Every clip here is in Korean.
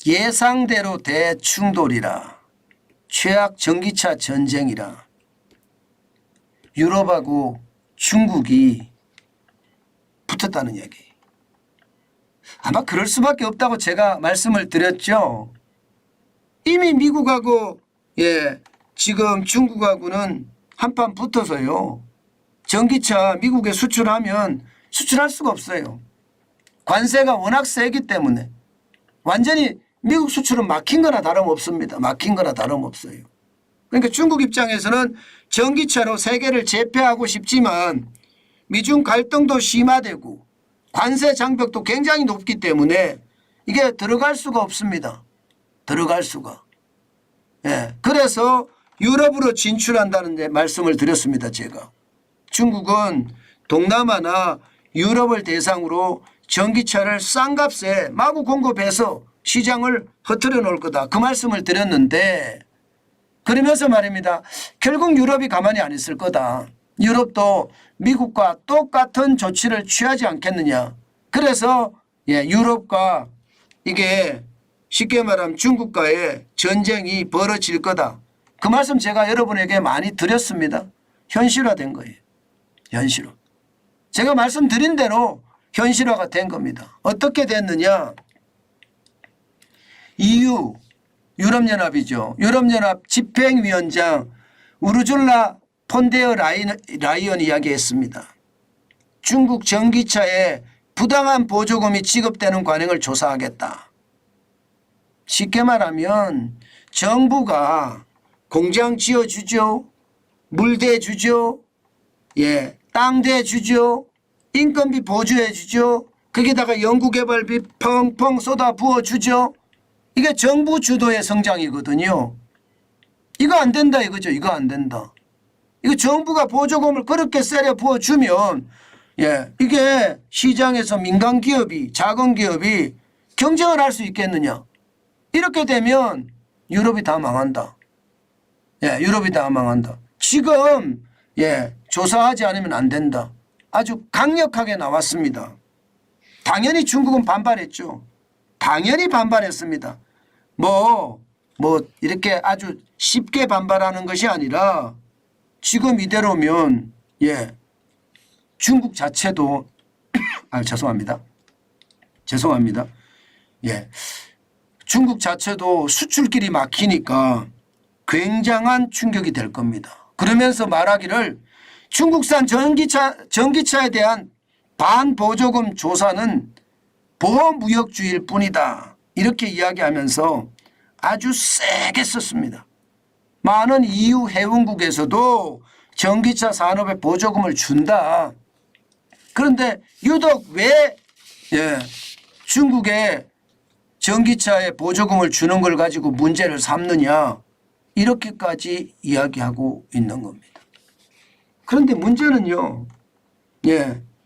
예상대로 대충돌이라, 최악 전기차 전쟁이라, 유럽하고 중국이 붙었다는 얘기. 아마 그럴 수밖에 없다고 제가 말씀을 드렸죠. 이미 미국하고 지금 중국하고는 한판 붙어서요. 전기차 미국에 수출하면 수출할 수가 없어요. 관세가 워낙 세기 때문에 완전히 미국 수출은 막힌 거나 다름없습니다. 막힌 거나 다름없어요. 그러니까 중국 입장에서는 전기차로 세계를 제패하고 싶지만 미중 갈등도 심화되고 관세 장벽도 굉장히 높기 때문에 이게 들어갈 수가 없습니다. 들어갈 수가. 그래서 유럽으로 진출한다는 말씀을 드렸습니다. 제가. 중국은 동남아나 유럽을 대상으로 전기차를 싼 값에 마구 공급해서 시장을 흐트려 놓을 거다. 그 말씀을 드렸는데 그러면서 말입니다. 결국 유럽이 가만히 안 있을 거다. 유럽도 미국과 똑같은 조치를 취하지 않겠느냐. 그래서 유럽과 이게 쉽게 말하면 중국과의 전쟁이 벌어질 거다. 그 말씀 제가 여러분에게 많이 드렸습니다. 현실화된 거예요. 현실화. 제가 말씀드린 대로 현실화가 된 겁니다. 어떻게 됐느냐. EU 유럽연합이죠. 유럽연합 집행위원장 우르줄라 폰데어 라이언이 이야기했습니다. 중국 전기차에 부당한 보조금이 지급되는 관행을 조사하겠다. 쉽게 말하면 정부가 공장 지어주죠. 물대 주죠. 땅 대주죠. 인건비 보조해 주죠. 거기다가 연구개발비 펑펑 쏟아 부어주죠. 이게 정부 주도의 성장이거든요. 이거 안 된다 이거죠. 이거 안 된다. 이거 정부가 보조금을 그렇게 세려 부어주면 이게 시장에서 민간 기업이 작은 기업이 경쟁을 할 수 있겠느냐. 이렇게 되면 유럽이 다 망한다. 유럽이 다 망한다. 지금 조사하지 않으면 안 된다. 아주 강력하게 나왔습니다. 당연히 중국은 반발했죠. 당연히 반발했습니다. 뭐 이렇게 아주 쉽게 반발하는 것이 아니라 지금 이대로면 중국 자체도 죄송합니다. 중국 자체도 수출길이 막히니까 굉장한 충격이 될 겁니다. 그러면서 말하기를 중국산 전기차에 대한 반보조금 조사는 보호무역주의일 뿐이다. 이렇게 이야기하면서 아주 세게 썼습니다. 많은 EU 회원국에서도 전기차 산업에 보조금을 준다. 그런데 유독 왜 중국에 전기차에 보조금을 주는 걸 가지고 문제를 삼느냐. 이렇게까지 이야기하고 있는 겁니다. 그런데 문제는요.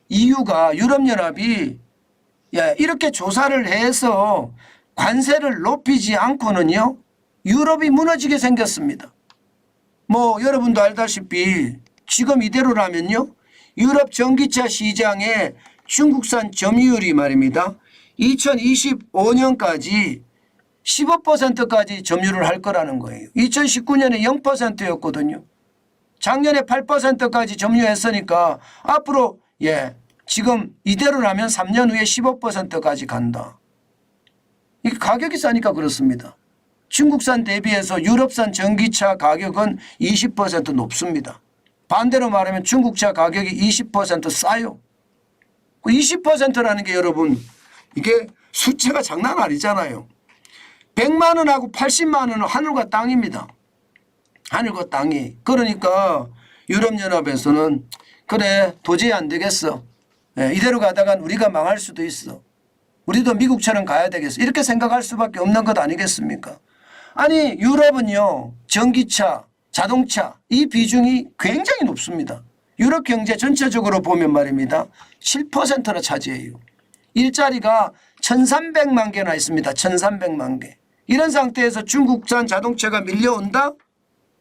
EU가 유럽연합이 이렇게 조사를 해서 관세를 높이지 않고는요. 유럽이 무너지게 생겼습니다. 여러분도 알다시피 지금 이대로라면요. 유럽 전기차 시장의 중국산 점유율이 말입니다. 2025년까지 15%까지 점유를 할 거라는 거예요. 2019년에 0%였거든요. 작년에 8%까지 점유했으니까 앞으로 지금 이대로라면 3년 후에 15%까지 간다. 이게 가격이 싸니까 그렇습니다. 중국산 대비해서 유럽산 전기차 가격은 20% 높습니다. 반대로 말하면 중국차 가격이 20% 싸요. 20%라는 게 여러분 이게 숫자가 장난 아니잖아요. 100만 원하고 80만 원은 하늘과 땅입니다. 하늘과 땅이. 그러니까 유럽연합에서는 그래 도저히 안 되겠어. 이대로 가다간 우리가 망할 수도 있어. 우리도 미국처럼 가야 되겠어. 이렇게 생각할 수밖에 없는 것 아니겠습니까? 아니 유럽은요. 전기차, 자동차 이 비중이 굉장히 높습니다. 유럽 경제 전체적으로 보면 말입니다. 7%나 차지해요. 일자리가 1300만 개나 있습니다. 1300만 개. 이런 상태에서 중국산 자동차가 밀려온다?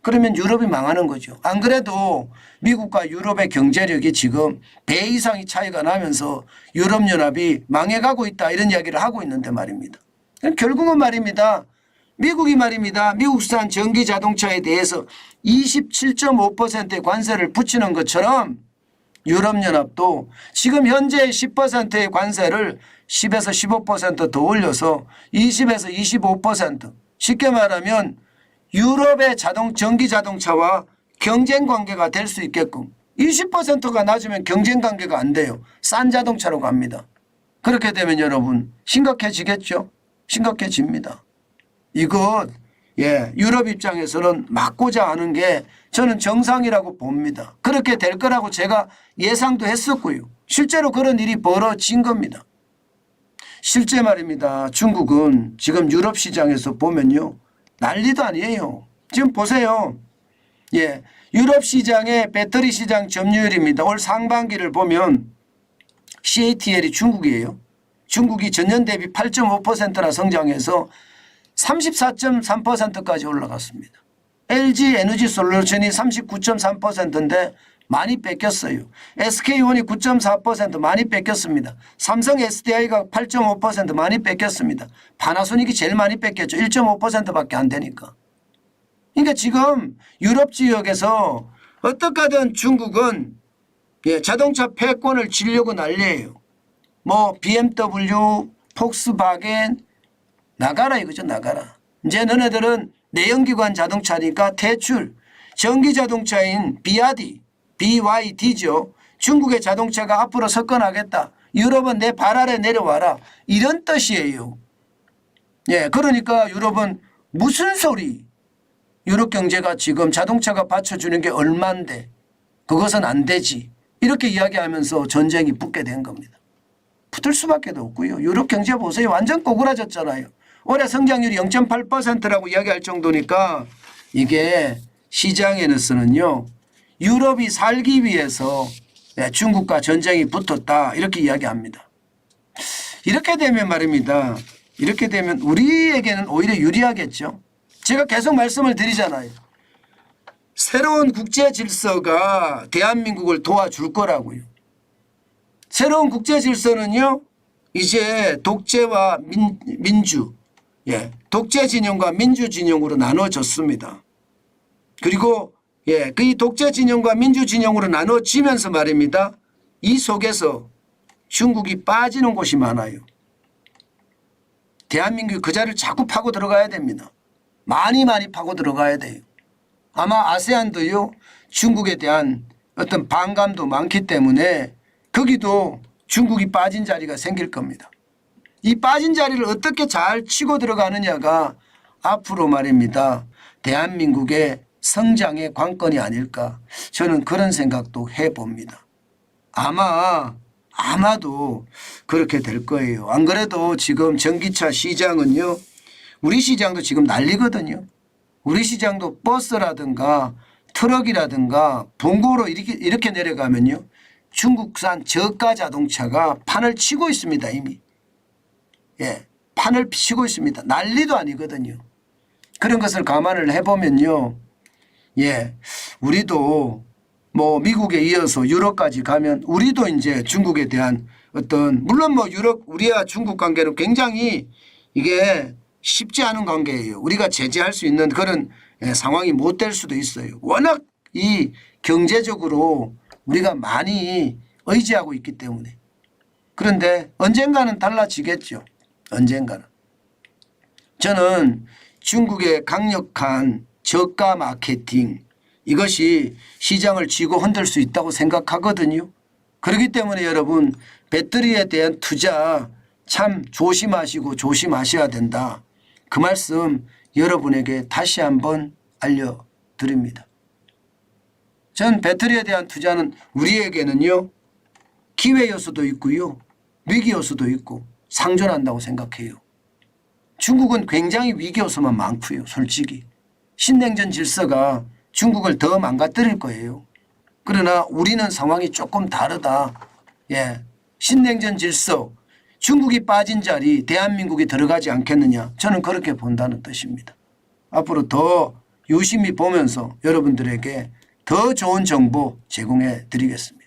그러면 유럽이 망하는 거죠. 안 그래도 미국과 유럽의 경제력이 지금 배 이상의 차이가 나면서 유럽연합이 망해가고 있다 이런 이야기를 하고 있는데 말입니다. 결국은 말입니다. 미국이 말입니다. 미국산 전기 자동차에 대해서 27.5%의 관세를 붙이는 것처럼 유럽연합도 지금 현재 10%의 관세를 10에서 15% 더 올려서 20에서 25%, 쉽게 말하면 유럽의 전기 자동차와 경쟁 관계가 될 수 있게끔 20%가 낮으면 경쟁 관계가 안 돼요. 싼 자동차로 갑니다. 그렇게 되면 여러분 심각해지겠죠? 심각해집니다. 이것 유럽 입장에서는 막고자 하는 게 저는 정상이라고 봅니다. 그렇게 될 거라고 제가 예상도 했었고요. 실제로 그런 일이 벌어진 겁니다. 실제 말입니다. 중국은 지금 유럽 시장에서 보면요. 난리도 아니에요. 지금 보세요. 유럽 시장의 배터리 시장 점유율입니다. 올 상반기를 보면 CATL이 중국이에요. 중국이 전년 대비 8.5%나 성장해서 34.3%까지 올라갔습니다. LG 에너지 솔루션이 39.3%인데 많이 뺏겼어요. SK온이 9.4% 많이 뺏겼습니다. 삼성 SDI가 8.5% 많이 뺏겼습니다. 파나소닉이 제일 많이 뺏겼죠. 1.5%밖에 안 되니까. 그러니까 지금 유럽 지역에서 어떻게든 중국은 자동차 패권을 쥐려고 난리예요. 뭐 BMW, 폭스바겐 나가라 이거죠. 나가라. 이제 너네들은 내연기관 자동차니까 대출 전기 자동차인 BYD죠. 중국의 자동차가 앞으로 석권하겠다. 유럽은 내 발 아래 내려와라. 이런 뜻이에요. 그러니까 유럽은 무슨 소리. 유럽 경제가 지금 자동차가 받쳐주는 게 얼만데 그것은 안 되지. 이렇게 이야기하면서 전쟁이 붙게 된 겁니다. 붙을 수밖에 없고요. 유럽 경제 보세요. 완전 꼬그라졌잖아요. 올해 성장률이 0.8%라고 이야기할 정도니까 이게 시장에서는요. 유럽이 살기 위해서 중국과 전쟁이 붙었다 이렇게 이야기합니다. 이렇게 되면 말입니다. 이렇게 되면 우리에게는 오히려 유리하겠죠. 제가 계속 말씀을 드리잖아요. 새로운 국제 질서가 대한민국을 도와줄 거라고요. 새로운 국제 질서는요. 이제 독재와 민주, 독재 진영과 민주 진영으로 나눠졌습니다. 그리고 그 독재 진영과 민주 진영으로 나눠지면서 말입니다. 이 속에서 중국이 빠지는 곳이 많아요. 대한민국이 그 자리를 자꾸 파고 들어가야 됩니다. 많이 파고 들어가야 돼요. 아마 아세안도요. 중국에 대한 어떤 반감도 많기 때문에 거기도 중국이 빠진 자리가 생길 겁니다. 이 빠진 자리를 어떻게 잘 치고 들어가느냐가 앞으로 말입니다. 대한민국의 성장의 관건이 아닐까 저는 그런 생각도 해봅니다. 아마도 그렇게 될 거예요. 안 그래도 지금 전기차 시장은요. 우리 시장도 지금 난리거든요. 우리 시장도 버스라든가 트럭이라든가 봉고로 이렇게 내려가면요. 중국산 저가 자동차가 판을 치고 있습니다. 이미. 판을 치고 있습니다. 난리도 아니거든요. 그런 것을 감안을 해보면요. 우리도 뭐 미국에 이어서 유럽까지 가면 우리도 이제 중국에 대한 어떤 물론 뭐 유럽 우리와 중국 관계는 굉장히 이게 쉽지 않은 관계예요. 우리가 제재할 수 있는 그런 상황이 못 될 수도 있어요. 워낙 이 경제적으로 우리가 많이 의지하고 있기 때문에. 그런데 언젠가는 달라지겠죠. 언젠가는. 저는 중국의 강력한 저가 마케팅 이것이 시장을 쥐고 흔들 수 있다고 생각하거든요. 그렇기 때문에 여러분 배터리에 대한 투자 참 조심하시고 조심하셔야 된다. 그 말씀 여러분에게 다시 한번 알려드립니다. 전 배터리에 대한 투자는 우리에게는요. 기회 요소도 있고요. 위기 요소도 있고 상존한다고 생각해요. 중국은 굉장히 위기 요소만 많고요. 솔직히. 신냉전 질서가 중국을 더 망가뜨릴 거예요. 그러나 우리는 상황이 조금 다르다. 신냉전 질서 중국이 빠진 자리 대한민국이 들어가지 않겠느냐. 저는 그렇게 본다는 뜻입니다. 앞으로 더 유심히 보면서 여러분들에게 더 좋은 정보 제공해 드리겠습니다.